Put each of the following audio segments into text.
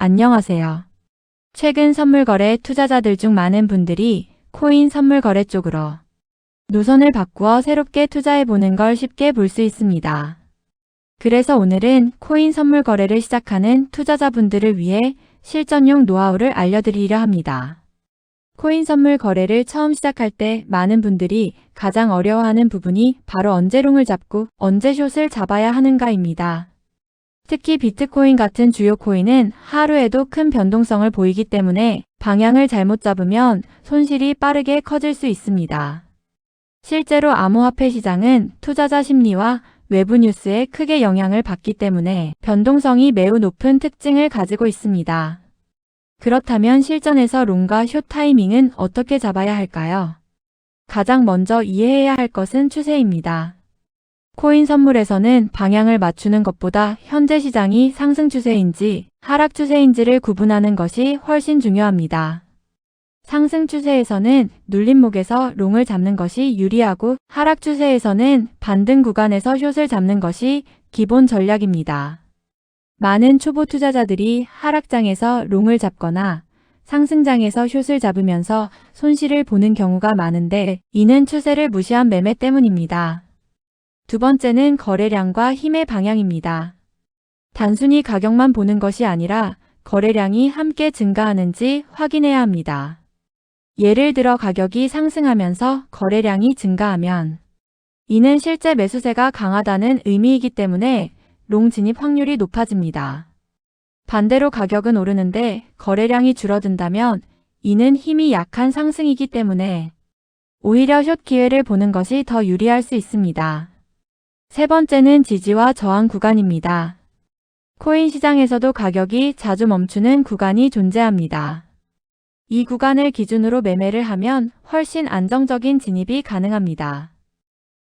안녕하세요. 최근 선물거래 투자자들 중 많은 분들이 코인 선물거래 쪽으로 노선을 바꾸어 새롭게 투자해보는 걸 쉽게 볼 수 있습니다. 그래서 오늘은 코인 선물거래를 시작하는 투자자분들을 위해 실전용 노하우를 알려드리려 합니다. 코인 선물 거래를 처음 시작할 때 많은 분들이 가장 어려워하는 부분이 바로 언제 롱을 잡고 언제 숏을 잡아야 하는가입니다. 특히 비트코인 같은 주요 코인은 하루에도 큰 변동성을 보이기 때문에 방향을 잘못 잡으면 손실이 빠르게 커질 수 있습니다. 실제로 암호화폐 시장은 투자자 심리와 외부 뉴스에 크게 영향을 받기 때문에 변동성이 매우 높은 특징을 가지고 있습니다. 그렇다면 실전에서 롱과 숏 타이밍은 어떻게 잡아야 할까요? 가장 먼저 이해해야 할 것은 추세입니다. 코인 선물에서는 방향을 맞추는 것보다 현재 시장이 상승 추세인지 하락 추세인지를 구분하는 것이 훨씬 중요합니다. 상승 추세에서는 눌림목에서 롱을 잡는 것이 유리하고 하락 추세에서는 반등 구간에서 숏을 잡는 것이 기본 전략입니다. 많은 초보 투자자들이 하락장에서 롱을 잡거나 상승장에서 숏을 잡으면서 손실을 보는 경우가 많은데 이는 추세를 무시한 매매 때문입니다. 두 번째는 거래량과 힘의 방향입니다. 단순히 가격만 보는 것이 아니라 거래량이 함께 증가하는지 확인해야 합니다. 예를 들어 가격이 상승하면서 거래량이 증가하면 이는 실제 매수세가 강하다는 의미이기 때문에 롱 진입 확률이 높아집니다. 반대로 가격은 오르는데 거래량이 줄어든다면 이는 힘이 약한 상승이기 때문에 오히려 숏 기회를 보는 것이 더 유리할 수 있습니다. 세 번째는 지지와 저항 구간입니다. 코인 시장에서도 가격이 자주 멈추는 구간이 존재합니다. 이 구간을 기준으로 매매를 하면 훨씬 안정적인 진입이 가능합니다.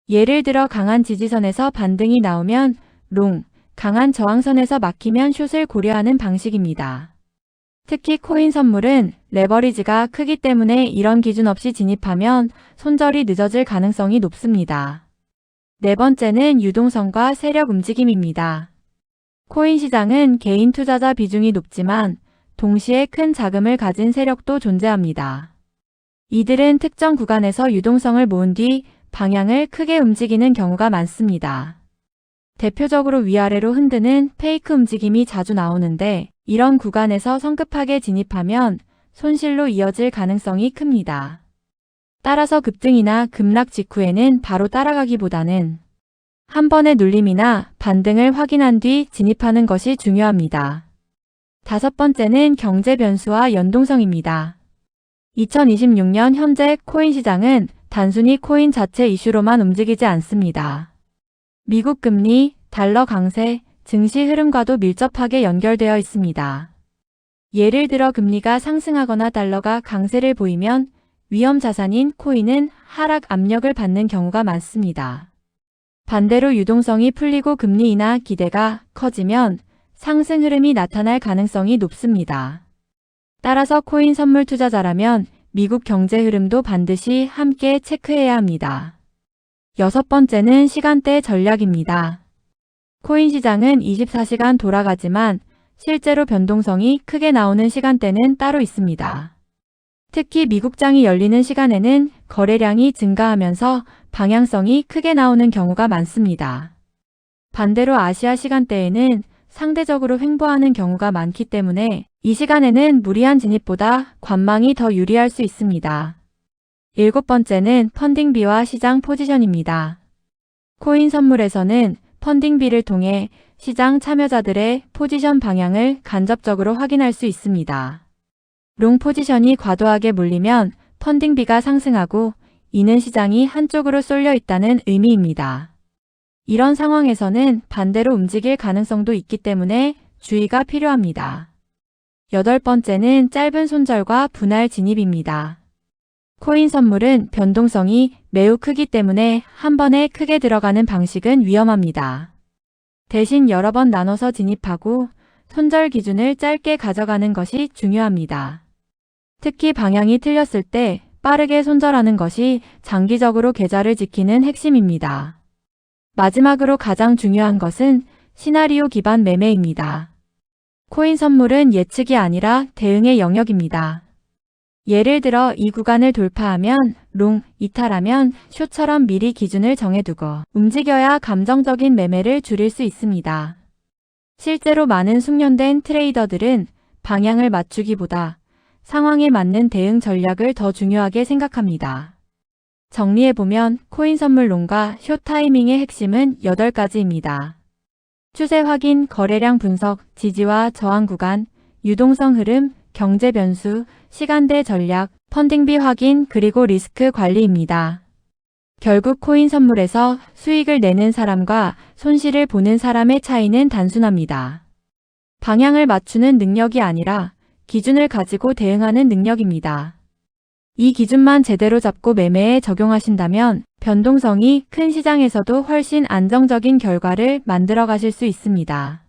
예를 들어 강한 지지선에서 반등이 나오면 롱, 강한 저항선에서 막히면 숏을 고려하는 방식입니다. 특히 코인 선물은 레버리지가 크기 때문에 이런 기준 없이 진입하면 손절이 늦어질 가능성이 높습니다. 네 번째는 유동성과 세력 움직임입니다. 코인 시장은 개인 투자자 비중이 높지만 동시에 큰 자금을 가진 세력도 존재합니다. 이들은 특정 구간에서 유동성을 모은 뒤 방향을 크게 움직이는 경우가 많습니다. 대표적으로 위아래로 흔드는 페이크 움직임이 자주 나오는데 이런 구간에서 성급하게 진입하면 손실로 이어질 가능성이 큽니다. 따라서 급등이나 급락 직후에는 바로 따라가기보다는 한 번의 눌림이나 반등을 확인한 뒤 진입하는 것이 중요합니다. 다섯 번째는 경제 변수와 연동성입니다. 2026년 현재 코인 시장은 단순히 코인 자체 이슈로만 움직이지 않습니다. 미국 금리, 달러 강세, 증시 흐름과도 밀접하게 연결되어 있습니다. 예를 들어 금리가 상승하거나 달러가 강세를 보이면 위험 자산인 코인은 하락 압력을 받는 경우가 많습니다. 반대로 유동성이 풀리고 금리 인하 기대가 커지면 상승 흐름이 나타날 가능성이 높습니다. 따라서 코인 선물 투자자라면 미국 경제 흐름도 반드시 함께 체크해야 합니다. 여섯 번째는 시간대 전략입니다. 코인 시장은 24시간 돌아가지만 실제로 변동성이 크게 나오는 시간대는 따로 있습니다. 특히 미국장이 열리는 시간에는 거래량이 증가하면서 방향성이 크게 나오는 경우가 많습니다. 반대로 아시아 시간대에는 상대적으로 횡보하는 경우가 많기 때문에 이 시간에는 무리한 진입보다 관망이 더 유리할 수 있습니다. 일곱 번째는 펀딩비와 시장 포지션입니다. 코인 선물에서는 펀딩비를 통해 시장 참여자들의 포지션 방향을 간접적으로 확인할 수 있습니다. 롱 포지션이 과도하게 몰리면 펀딩비가 상승하고 이는 시장이 한쪽으로 쏠려 있다는 의미입니다. 이런 상황에서는 반대로 움직일 가능성도 있기 때문에 주의가 필요합니다. 여덟 번째는 짧은 손절과 분할 진입입니다. 코인 선물은 변동성이 매우 크기 때문에 한 번에 크게 들어가는 방식은 위험합니다. 대신 여러 번 나눠서 진입하고 손절 기준을 짧게 가져가는 것이 중요합니다. 특히 방향이 틀렸을 때 빠르게 손절하는 것이 장기적으로 계좌를 지키는 핵심입니다. 마지막으로 가장 중요한 것은 시나리오 기반 매매입니다. 코인 선물은 예측이 아니라 대응의 영역입니다. 예를 들어 이 구간을 돌파하면 롱, 이탈하면 숏처럼 미리 기준을 정해두고 움직여야 감정적인 매매를 줄일 수 있습니다. 실제로 많은 숙련된 트레이더들은 방향을 맞추기보다 상황에 맞는 대응 전략을 더 중요하게 생각합니다. 정리해보면 코인 선물론과 숏 타이밍의 핵심은 8가지입니다. 추세 확인, 거래량 분석, 지지와 저항 구간, 유동성 흐름, 경제 변수, 시간대 전략, 펀딩비 확인, 그리고 리스크 관리입니다. 결국 코인 선물에서 수익을 내는 사람과 손실을 보는 사람의 차이는 단순합니다. 방향을 맞추는 능력이 아니라 기준을 가지고 대응하는 능력입니다. 이 기준만 제대로 잡고 매매에 적용하신다면 변동성이 큰 시장에서도 훨씬 안정적인 결과를 만들어 가실 수 있습니다.